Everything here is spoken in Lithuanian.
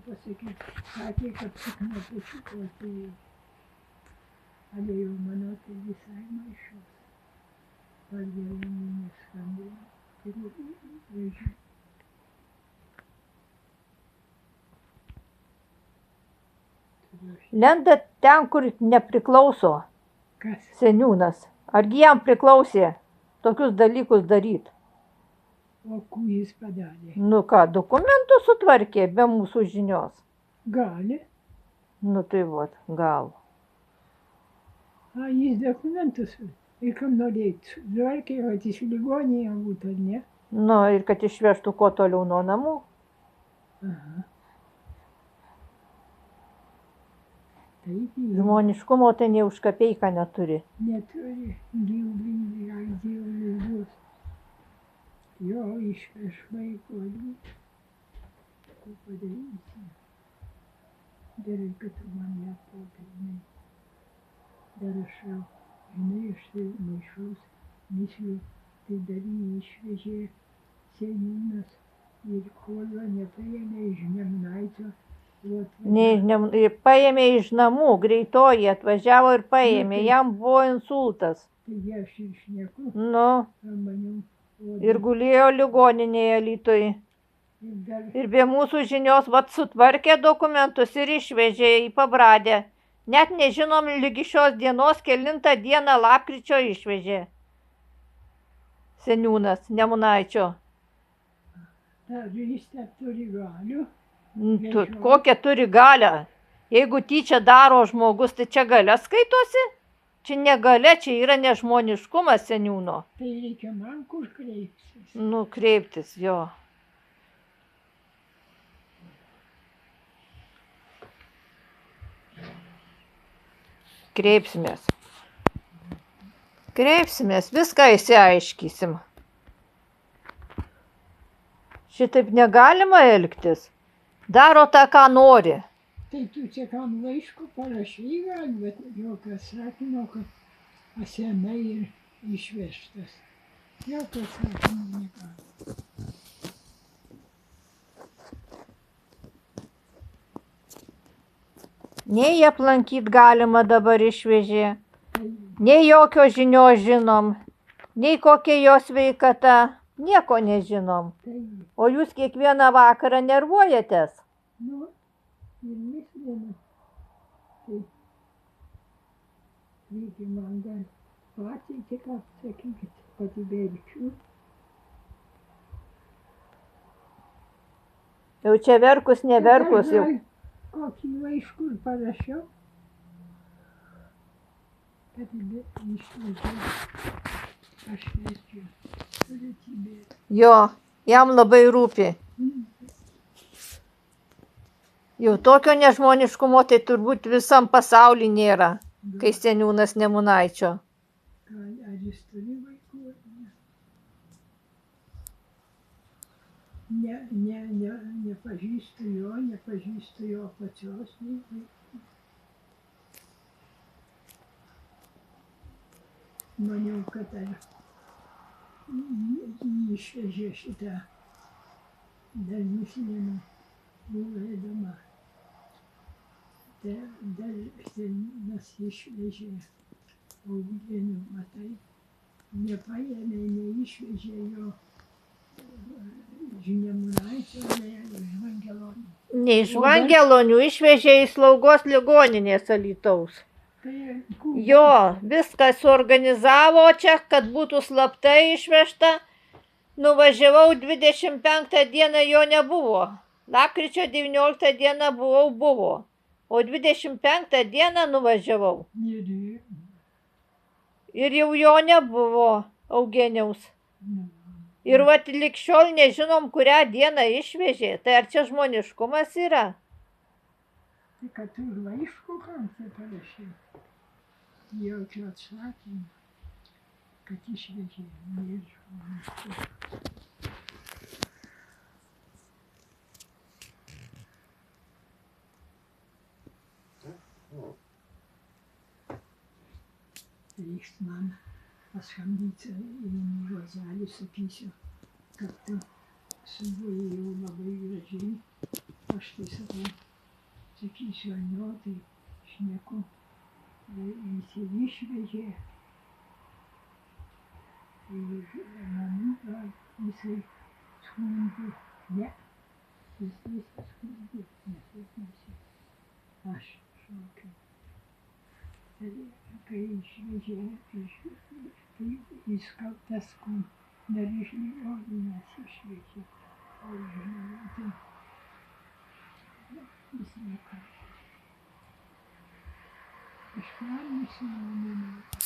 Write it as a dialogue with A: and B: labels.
A: pasakyti. Sakė, kad tik nuo pečiuko atėjo. Ale jau mano tai visai maišos. Ar gerai neskambino. Ir vežiu.
B: Lenda ten, kur nepriklauso
A: Kas?
B: seniūnas. Argi jam priklausė tokius dalykus daryti?
A: O ko jis padarė?
B: Nu ką, dokumentus sutvarkė be mūsų žinios.
A: Gali.
B: Nu tai vat, gal.
A: A jis dokumentus. Ir kam norėtų. Tvarkė, kad jis ligoninėje būtų, ar ne?
B: Nu ir kad išvežtų kuo toliau nuo namų.
A: Aha. Taip, jis
B: Žmoniškumo tai nei už kapeiką neturi.
A: neturi gyvulius duos. Jo, išveš vaiko, ko padarysi. Gerai, kad tu man nepopilnai. Dar aš jau, žinai, aš tai maišaus mislių, tai dar jį išvežė seniūnas ir kolo nepaėmė iš Nemunaičio.
B: Paėmė iš namų, greitoji atvažiavo ir paėmė. Jam buvo insultas.
A: Taigi aš ir šneku,
B: Nu,
A: maniau, o
B: ir gulėjo ligoninėje Alytuj.
A: dar
B: Ir be mūsų žinios, vat sutvarkė dokumentus ir išvežė į Pabradę. Net nežinom lygi šios dienos, kelintą dieną lapkričio išvežė. Seniūnas Nemunaičio.
A: jis turi galių.
B: Kokią turi galią? Jeigu tyčia daro žmogus, tai čia galia skaitosi? Čia negalia, čia yra nežmoniškumas seniūno.
A: Tai reikia man kur kreiptis.
B: Nu, kreiptis, jo. Kreipsimės. Kreipsimės, viską išsiaiškysim. Šitaip negalima elgtis. Daro tą, ką nori.
A: Tai tu čia kam laiško parašy gal, bet jokio atsakymo, kad asenai ir išvežtas. Jokio atsakymo negali.
B: Nei aplankyt galima dabar išvežė, nei jokio žinios žinom, nei kokia jo sveikata, nieko nežinom.
A: Tai,
B: O jūs kiekvieną vakarą nervuojatės?
A: nu, ir mislėme. Tai reikia man dar patį tik apsakykit, pati verčiu.
B: Jau čia verkus, neverkus jau.
A: Kokį laiškų parašiau, kad išvežiau. Aš verčiu. Pilietybė.
B: Jo, jam labai rūpi. Jau tokio nežmoniškumo tai turbūt visam pasauly nėra, kai seniūnas Nemunaičio.
A: Ar jis turi vaikų? Nepažįstu jo pačios. Maniau, kad jį išvežė šitą dar mislėmą nuveidama. Dar seniūnas išvežė Eugenijų, matai, nepaėmė, neišvežė jo Nemunaičio, Žvangelonių.
B: Ne iš Žvangelonių, išvežė į slaugos ligoninės Alytaus. Jo, viską suorganizavo čia, kad būtų slaptai išvežta. Nuvažiavau 25 dieną, jo nebuvo. Lapkričio 19 dieną buvo. O 25 dieną nuvažiavau. Ir jau jo nebuvo, Eugenijaus. Ir vat lig šiol nežinom, kurią dieną išvežė. Tai ar čia žmoniškumas yra?
A: Tai kad tu laiškų kam tai parašė. Jokio atsakymą, kad išvežė. Reiks man paskambyti į Juozelį, sakysiu, kad tu suvojai jau labai gražiai, aš tai sakau, sakysiu, anio, tai šneku, jis ir išvežė. Ir namuką jisai skundė, ne, jis nesiskundė, nes jis nesi. Aš šaukiu. Kai išvežė, jis tas nežinau, mes išvežė. O žinau, tai jis neką. Aš man nusimaninau.